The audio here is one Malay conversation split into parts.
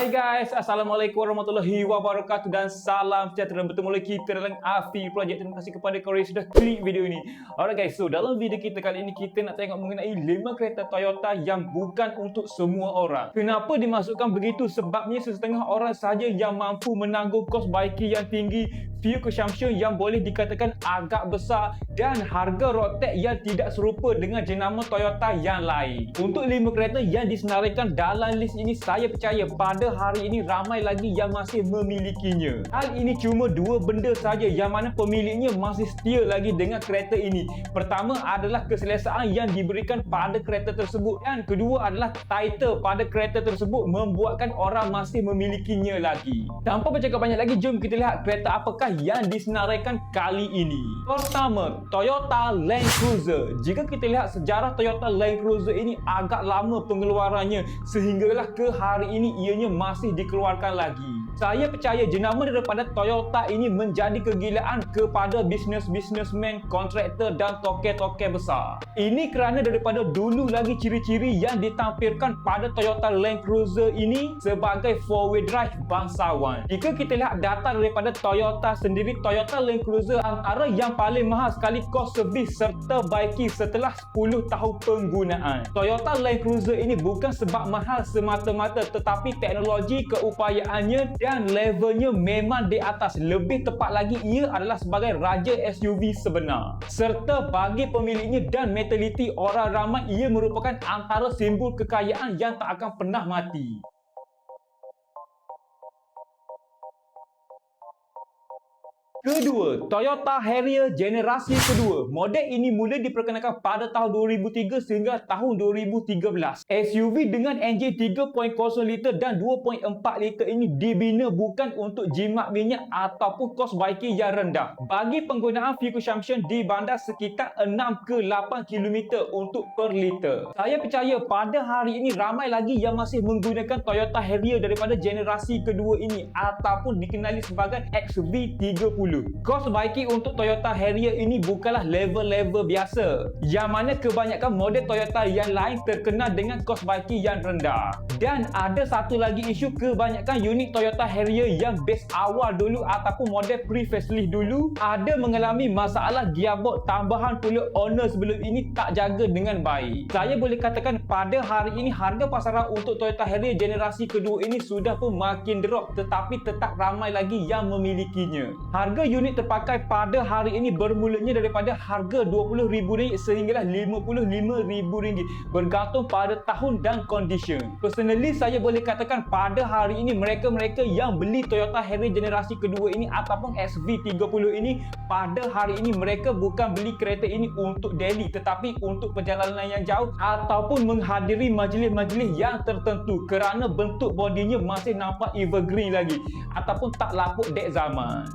Hai guys, Assalamualaikum warahmatullahi wabarakatuh dan salam sejahtera. Bertemu lagi kita dalam Afi Project. Terima kasih kepada korang yang sudah klik video ini. Alright guys, so dalam video kita kali ini kita nak tengok mengenai 5 kereta Toyota yang bukan untuk semua orang. Kenapa dimasukkan begitu? Sebabnya setengah orang saja yang mampu menanggung kos baiki yang tinggi, fuel consumption yang boleh dikatakan agak besar dan harga road tax yang tidak serupa dengan jenama Toyota yang lain. Untuk 5 kereta yang disenaraikan dalam list ini, saya percaya pada hari ini ramai lagi yang masih memilikinya. Hal ini cuma 2 benda saja yang mana pemiliknya masih setia lagi dengan kereta ini. Pertama adalah keselesaan yang diberikan pada kereta tersebut, dan kedua adalah title pada kereta tersebut membuatkan orang masih memilikinya lagi. Tanpa bercakap banyak lagi, jom kita lihat kereta apakah yang disenaraikan kali ini. Pertama, Toyota Land Cruiser. Jika kita lihat sejarah Toyota Land Cruiser ini agak lama pengeluarannya, sehinggalah ke hari ini ianya masih dikeluarkan lagi. Saya percaya jenama daripada Toyota ini menjadi kegilaan kepada businessman, kontraktor dan toke-toke besar. Ini kerana daripada dulu lagi ciri-ciri yang ditampilkan pada Toyota Land Cruiser ini sebagai 4-wheel drive bangsawan. Jika kita lihat data daripada Toyota sendiri, Toyota Land Cruiser antara yang paling mahal sekali kos servis serta baiki setelah 10 tahun penggunaan. Toyota Land Cruiser ini bukan sebab mahal semata-mata, tetapi teknologi keupayaannya dan levelnya memang di atas. Lebih tepat lagi, ia adalah sebagai raja SUV sebenar. Serta bagi pemiliknya dan mentaliti orang ramai, ia merupakan antara simbol kekayaan yang tak akan pernah mati. Kedua, Toyota Harrier generasi kedua. Model ini mula diperkenalkan pada tahun 2003 sehingga tahun 2013. SUV dengan enjin 3.0 liter dan 2.4 liter ini dibina bukan untuk jimat minyak ataupun kos baiki yang rendah. Bagi penggunaan fuel consumption di bandar sekitar 6 ke 8 km untuk per liter. Saya percaya pada hari ini ramai lagi yang masih menggunakan Toyota Harrier daripada generasi kedua ini ataupun dikenali sebagai XV30. Kos baiki untuk Toyota Harrier ini bukanlah level-level biasa, yang mana kebanyakan model Toyota yang lain terkenal dengan kos baiki yang rendah. Dan ada satu lagi isu, kebanyakan unit Toyota Harrier yang base awal dulu ataupun model pre-facelift dulu ada mengalami masalah gearbox tambahan pula owner sebelum ini tak jaga dengan baik. Saya boleh katakan pada hari ini harga pasaran untuk Toyota Harrier generasi kedua ini sudah pun makin drop, tetapi tetap ramai lagi yang memilikinya. Harga unit terpakai pada hari ini bermulanya daripada harga RM20,000 sehinggalah RM55,000 bergantung pada tahun dan condition. Personally, saya boleh katakan pada hari ini mereka-mereka yang beli Toyota Harrier generasi kedua ini ataupun XV30 ini, pada hari ini mereka bukan beli kereta ini untuk daily, tetapi untuk perjalanan yang jauh ataupun menghadiri majlis-majlis yang tertentu kerana bentuk bodinya masih nampak evergreen lagi ataupun tak lapuk dek zaman.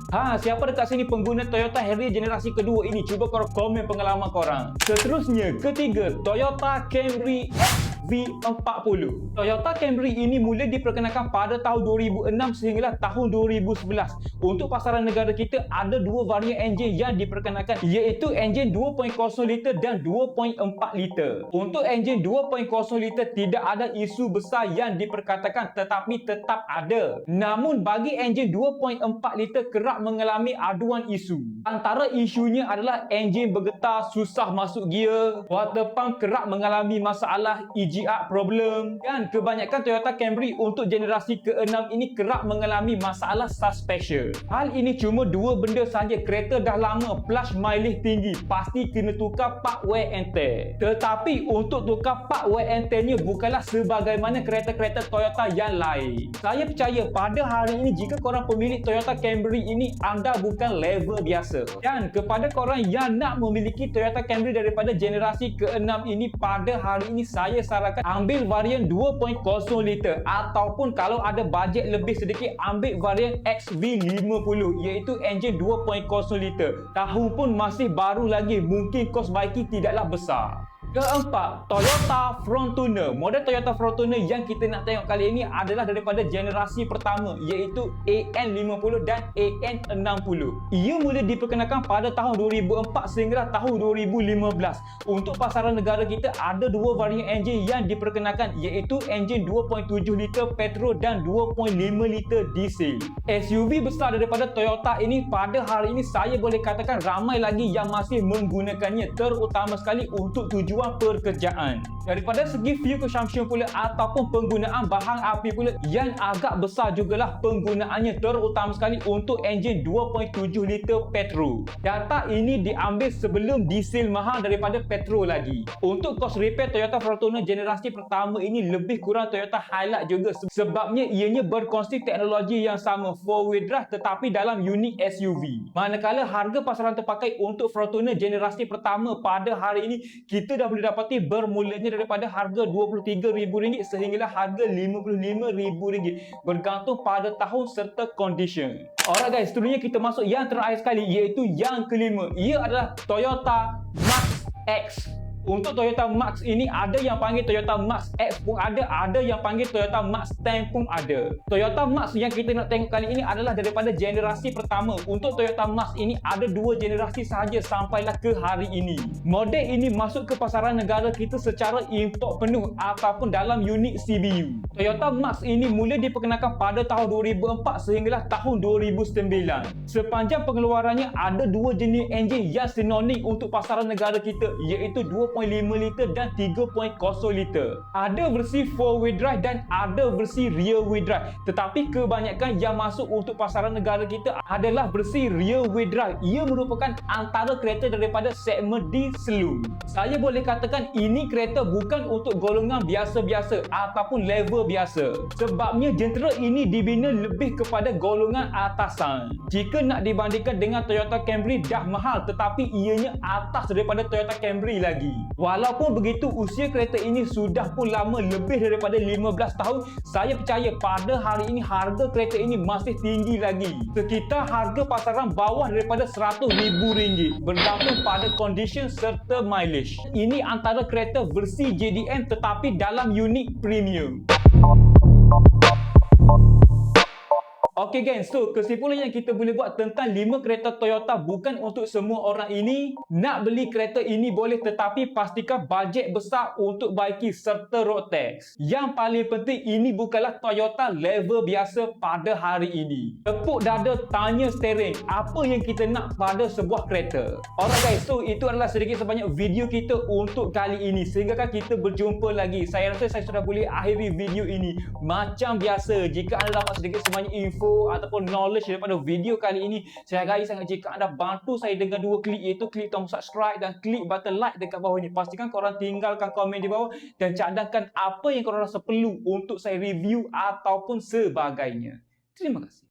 Siapa dekat sini pengguna Toyota Harrier generasi kedua ini? Cuba korang komen pengalaman korang. Seterusnya, ketiga, Toyota Camry XV40. Toyota Camry ini mula diperkenalkan pada tahun 2006 sehinggalah tahun 2011. Untuk pasaran negara kita ada 2 varian enjin yang diperkenalkan, iaitu enjin 2.0 liter dan 2.4 liter. Untuk enjin 2.0 liter tidak ada isu besar yang diperkatakan, tetapi tetap ada. Namun bagi enjin 2.4 liter kerap mengalami aduan isu. Antara isunya adalah enjin bergetar, susah masuk gear, water pump kerap mengalami masalah, EGR problem, dan kebanyakan Toyota Camry untuk generasi ke-6 ini kerap mengalami masalah suspension. Hal ini cuma 2 benda saja. Kereta dah lama plus mileage tinggi, pasti kena tukar part wear and tear. Tetapi untuk tukar part wear and tear-nya bukanlah sebagaimana kereta-kereta Toyota yang lain. Saya percaya pada hari ini jika korang pemilik Toyota Camry ini, anda bukan level biasa. Dan kepada korang yang nak memiliki Toyota Camry daripada generasi ke-6 ini, pada hari ini saya sarankan ambil varian 2.0 liter ataupun kalau ada bajet lebih sedikit, ambil varian XV50 iaitu enjin 2.0 liter. Tahun pun masih baru lagi, mungkin kos baiki tidaklah besar. Keempat, Toyota Frontuner. Model Toyota Frontuner yang kita nak tengok kali ini adalah daripada generasi pertama, iaitu AN50 dan AN60. Ia mula diperkenalkan pada tahun 2004 sehingga tahun 2015. Untuk pasaran negara kita ada dua varian enjin yang diperkenalkan, iaitu enjin 2.7 liter petrol dan 2.5 liter diesel. SUV besar daripada Toyota ini pada hari ini saya boleh katakan ramai lagi yang masih menggunakannya, terutama sekali untuk tujuan pekerjaan. Daripada segi fuel consumption pula ataupun penggunaan bahan api pula yang agak besar jugalah penggunaannya, terutama sekali untuk enjin 2.7 liter petrol. Data ini diambil sebelum diesel mahal daripada petrol lagi. Untuk kos repair Toyota Frontuner generasi pertama ini lebih kurang Toyota Hilux juga, sebabnya ianya berkongsi teknologi yang sama, 4-wheel drive tetapi dalam unit SUV. Manakala harga pasaran terpakai untuk Frontuner generasi pertama pada hari ini kita dah boleh dapati bermulanya daripada harga RM23,000 sehinggalah harga RM55,000 bergantung pada tahun serta condition. Alright guys, seterusnya kita masuk yang terakhir sekali, iaitu yang kelima. Ia adalah Toyota Max X. Untuk Toyota Max ini ada yang panggil Toyota Max X pun ada yang panggil Toyota Max 10 pun ada. Toyota Max yang kita nak tengok kali ini adalah daripada generasi pertama. Untuk Toyota Max ini ada dua generasi sahaja sampailah ke hari ini. Model ini masuk ke pasaran negara kita secara import penuh ataupun dalam unit CBU. Toyota Max ini mula diperkenalkan pada tahun 2004 sehinggalah tahun 2009. Sepanjang pengeluarannya ada dua jenis enjin yang sinonim untuk pasaran negara kita, iaitu 2.5 liter dan 3.0 liter. Ada versi 4-wheel drive dan ada versi rear-wheel drive. Tetapi kebanyakan yang masuk untuk pasaran negara kita adalah versi rear-wheel drive. Ia merupakan antara kereta daripada segmen D saloon. Saya boleh katakan ini kereta bukan untuk golongan biasa-biasa ataupun level biasa. Sebabnya jentera ini dibina lebih kepada golongan atasan. Jika nak dibandingkan dengan Toyota Camry dah mahal, tetapi ianya atas daripada Toyota Camry lagi. Walaupun begitu, usia kereta ini sudah pun lama, lebih daripada 15 tahun. Saya percaya pada hari ini harga kereta ini masih tinggi lagi. Sekitar harga pasaran bawah daripada RM100,000 bergantung pada condition serta mileage. Ini antara kereta versi JDM tetapi dalam unit premium. Okey guys, so kesimpulan yang kita boleh buat tentang 5 kereta Toyota bukan untuk semua orang ini. Nak beli kereta ini boleh, tetapi pastikan bajet besar untuk baiki serta road tax. Yang paling penting, ini bukanlah Toyota level biasa pada hari ini. Tepuk dada, tanya steering, apa yang kita nak pada sebuah kereta. Alright guys, so itu adalah sedikit sebanyak video kita untuk kali ini. Sehingga kita berjumpa lagi. Saya rasa saya sudah boleh akhiri video ini. Macam biasa, jika anda dapat sedikit sebanyak info ataupun knowledge daripada video kali ini, saya hargai sangat jika anda bantu saya dengan 2 klik, iaitu klik tombol subscribe dan klik button like dekat bawah ini. Pastikan korang tinggalkan komen di bawah dan cadangkan apa yang korang rasa perlu untuk saya review ataupun sebagainya. Terima kasih.